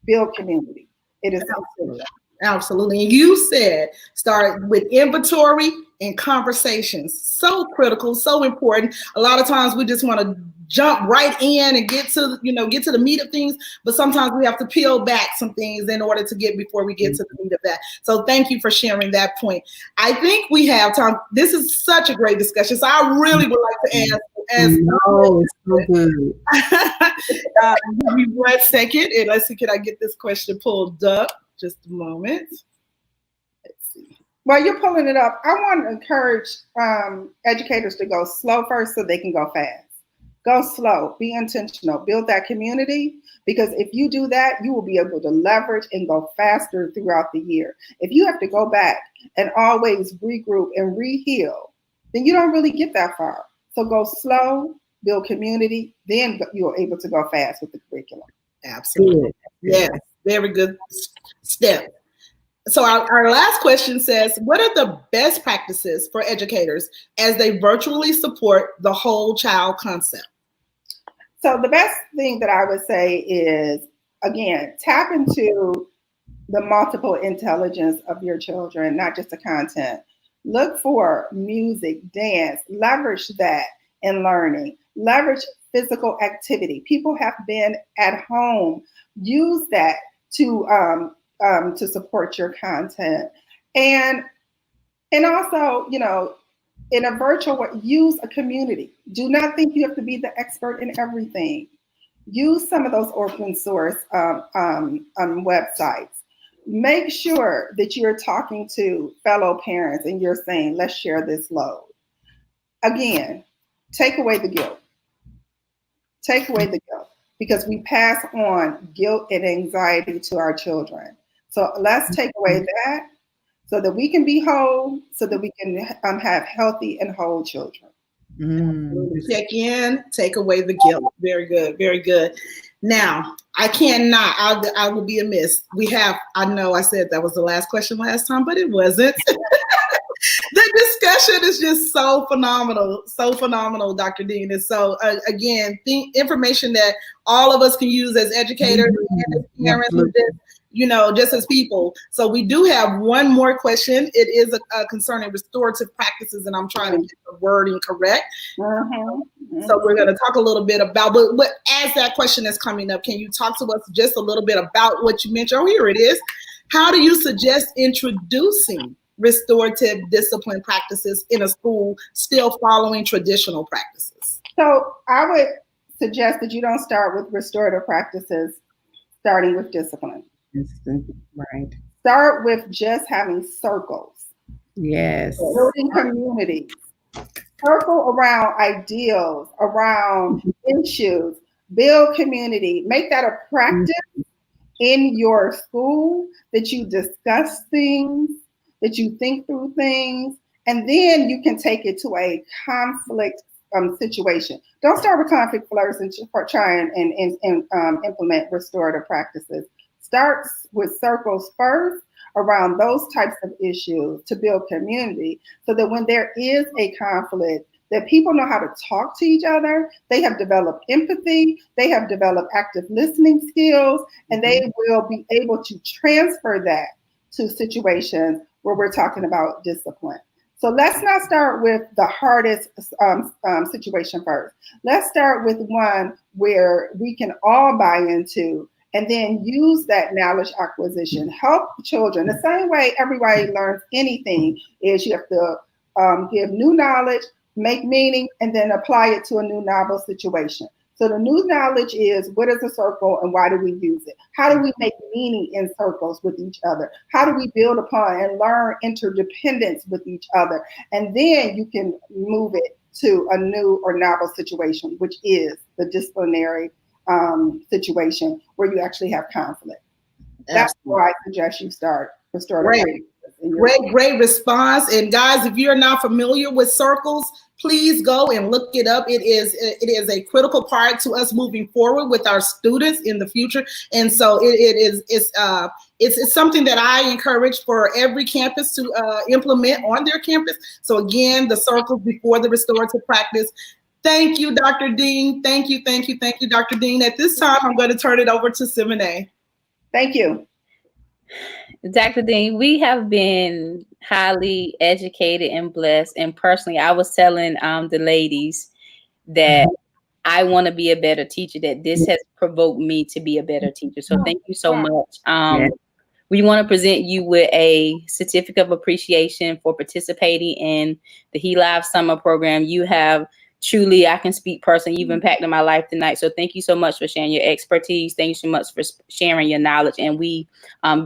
Build community. It is Absolutely. Absolutely. And you said start with inventory and conversations. So critical, so important. A lot of times we just want to jump right in and get to the meat of things, but sometimes we have to peel back some things in order to before we get to the meat of that. So thank you for sharing that point. I think we have time. This is such a great discussion. So I really would like to ask it's so good. give me 1 second and let's see, can I get this question pulled up? Just a moment. Let's see. While you're pulling it up, I want to encourage educators to go slow first so they can go fast. Go slow, be intentional, build that community, because if you do that, you will be able to leverage and go faster throughout the year. If you have to go back and always regroup and reheal, then you don't really get that far. So go slow, build community, then you're able to go fast with the curriculum. Absolutely. Yes, very good step. So our last question says, what are the best practices for educators as they virtually support the whole child concept? So the best thing that I would say is, again, tap into the multiple intelligence of your children, not just the content. Look for music, dance, leverage that in learning, leverage physical activity. People have been at home. Use that to support your content. And also, in a virtual way, use a community. Do not think you have to be the expert in everything. Use some of those open source websites. Make sure that you're talking to fellow parents and you're saying, let's share this load. Again, take away the guilt. Take away the guilt, because we pass on guilt and anxiety to our children. So let's take away that. so that we can be whole, so that we can have healthy and whole children. Check in, take away the guilt. Very good, very good. Now, I cannot, I will be amiss. I know I said that was the last question last time, but it wasn't. The discussion is just so phenomenal, Dr. Dean. And so, again, information that all of us can use as educators and as parents, just as people. So we do have one more question. It is concerning restorative practices, and I'm trying to get the wording correct. So we're going to talk a little bit about, but as that question is coming up, can you talk to us just a little bit about what you mentioned? Oh, here it is. How do you suggest introducing restorative discipline practices in a school still following traditional practices? So I would suggest that you don't start with restorative practices starting with discipline. Right. Start with just having circles. Yes. Building communities. Circle around ideals, around issues. Build community. Make that a practice in your school, that you discuss things, that you think through things, and then you can take it to a conflict situation. Don't start with conflict first and try and implement restorative practices. Start with circles first around those types of issues to build community, so that when there is a conflict, that people know how to talk to each other. They have developed empathy, they have developed active listening skills, and they will be able to transfer that to situations where we're talking about discipline. So let's not start with the hardest situation first. Let's start with one where we can all buy into, and then use that knowledge acquisition. Help children. The same way everybody learns anything is you have to give new knowledge, make meaning, and then apply it to a new novel situation. So the new knowledge is, what is a circle and why do we use it? How do we make meaning in circles with each other? How do we build upon and learn interdependence with each other? And then you can move it to a new or novel situation, which is the disciplinary situation where you actually have conflict. That's where I suggest you start. Great response. And guys, if you're not familiar with circles, please go and look it up. It is a critical part to us moving forward with our students in the future. And so it's something that I encourage for every campus to implement on their campus. So again, the circles before the restorative practice. Thank you, Dr. Dean. Thank you, Dr. Dean. At this time, I'm going to turn it over to Simone. Thank you. Dr. Dean, we have been highly educated and blessed. And personally, I was telling the ladies that I want to be a better teacher, that this has provoked me to be a better teacher. So thank you so much. We want to present you with a certificate of appreciation for participating in the He Live Summer Program. You have truly, I can speak personally, you've impacted my life tonight. So thank you so much for sharing your expertise. Thank you so much for sharing your knowledge. And we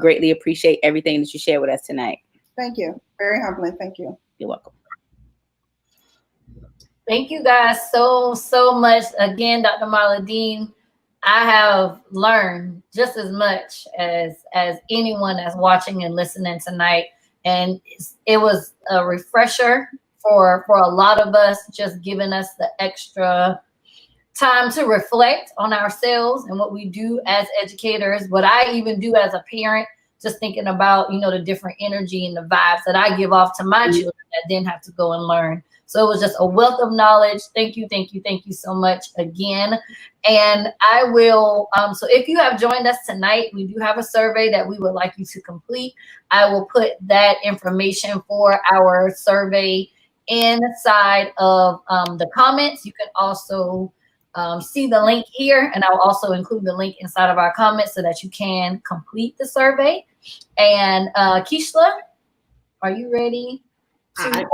greatly appreciate everything that you shared with us tonight. Thank you. Very humbling. Thank you. You're welcome. Thank you guys so much. Again, Dr. Marla Dean, I have learned just as much as anyone that's watching and listening tonight. And it was a refresher for a lot of us, just giving us the extra time to reflect on ourselves and what we do as educators, what I even do as a parent, just thinking about, the different energy and the vibes that I give off to my children that then have to go and learn. So it was just a wealth of knowledge. Thank you so much again. And I will, so if you have joined us tonight, we do have a survey that we would like you to complete. I will put that information for our survey inside of the comments. You can also see the link here, and I'll also include the link inside of our comments so that you can complete the survey. And Keishla, are you ready? I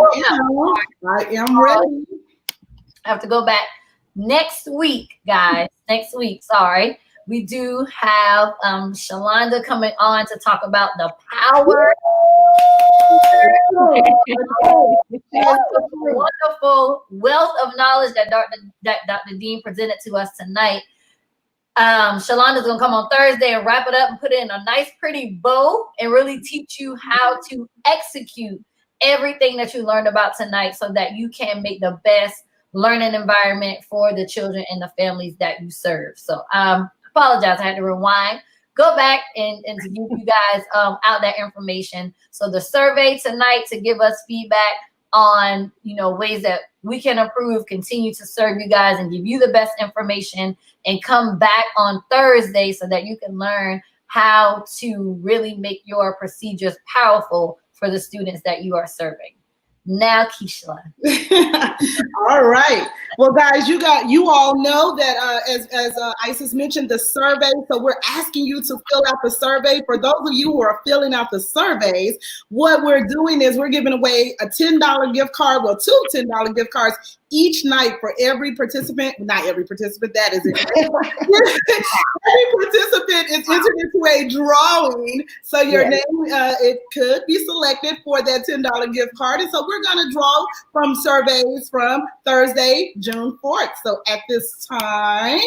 am ready. I have to go back next week, guys. Next week, sorry. We do have Shalonda coming on to talk about the power. Wonderful wealth of knowledge that Dr. Dean presented to us tonight. Shalonda's gonna come on Thursday and wrap it up and put it in a nice, pretty bow and really teach you how to execute everything that you learned about tonight so that you can make the best learning environment for the children and the families that you serve. So apologize, I had to rewind. Go back and to give you guys out that information. So the survey tonight to give us feedback on, you know, ways that we can improve, continue to serve you guys and give you the best information, and come back on Thursday so that you can learn how to really make your procedures powerful for the students that you are serving. Now, Keishla. All right. Well, guys, you all know that as Isis mentioned, the survey. So we're asking you to fill out the survey. For those of you who are filling out the surveys, what we're doing is we're giving away a $10 gift card, well, 2 $10 gift cards each night for every participant. Not every participant, that is it. Every participant is entered into a drawing. So your name, it could be selected for that $10 gift card. And so we're going to draw from surveys from Thursday, June 4th. So at this time,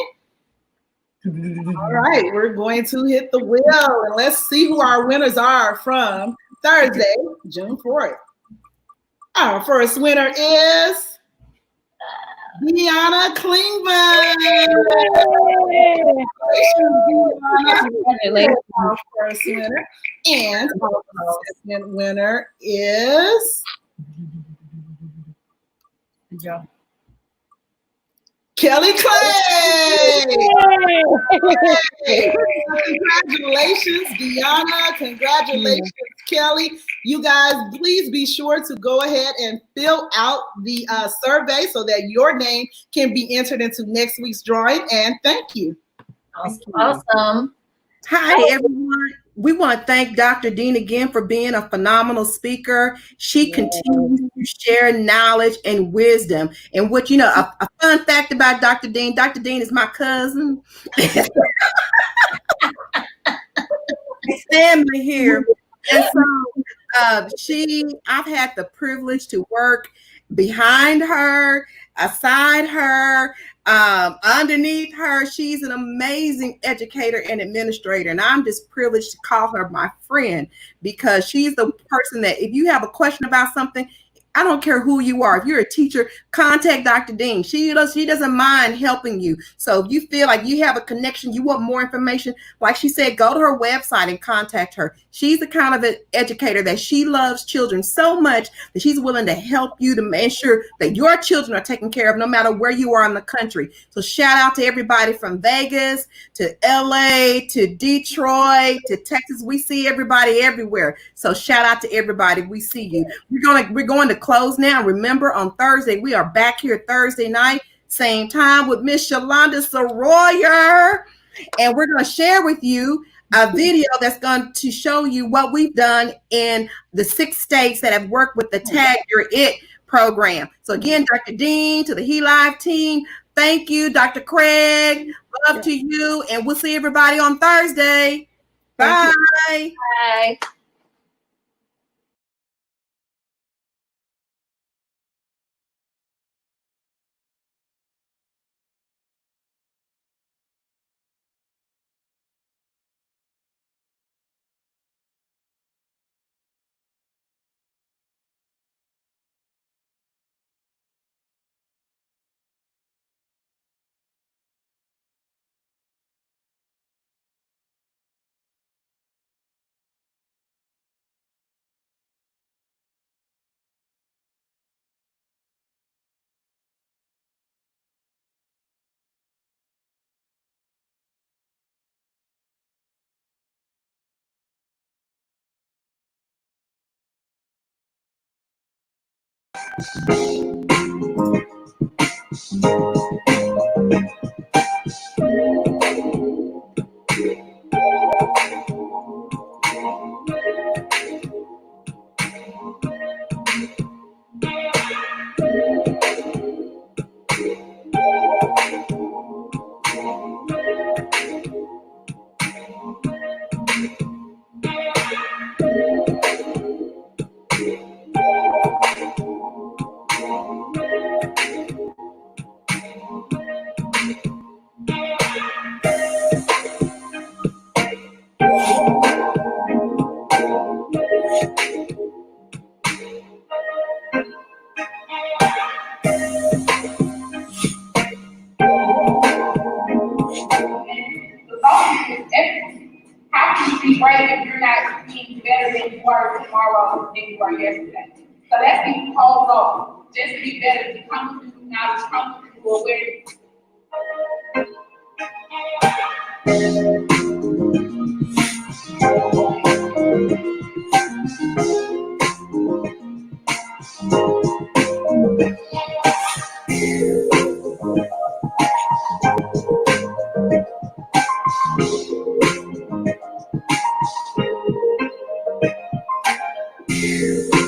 all right, we're going to hit the wheel and let's see who our winners are from Thursday, June 4th. Our first winner is Deanna Klingman. Congratulations, our first winner. And our second winner is Kelly Clay. Congratulations, Deanna. Congratulations, Kelly. You guys, please be sure to go ahead and fill out the survey so that your name can be entered into next week's drawing. And thank you. Awesome. Hi, everyone. We want to thank Dr. Dean again for being a phenomenal speaker. She continues to share knowledge and wisdom. And what, you know, a fun fact about Dr. Dean is my cousin. Family here. And so I've had the privilege to work behind her, aside her, underneath her. She's an amazing educator and administrator, and I'm just privileged to call her my friend because she's the person that if you have a question about something, I don't care who you are. If you're a teacher, contact Dr. Dean. She doesn't mind helping you. So if you feel like you have a connection, you want more information, like she said, go to her website and contact her. She's the kind of an educator that she loves children so much that she's willing to help you to make sure that your children are taken care of no matter where you are in the country. So shout out to everybody from Vegas to LA to Detroit to Texas. We see everybody everywhere. So shout out to everybody. We see you. We're going to close now. Remember, on Thursday, we are back here Thursday night, same time with Miss Shalonda Soroyer. And we're going to share with you a video that's going to show you what we've done in the 6 states that have worked with the Tag Your It program. So again, Dr. Dean, to the He Live team, thank you. Dr. Craig, love to you. And we'll see everybody on Thursday. Bye. Bye. were tomorrow than you were yesterday. So let's be called off. Just be better, be comfortable, knowledge, comfortable, aware. Yeah.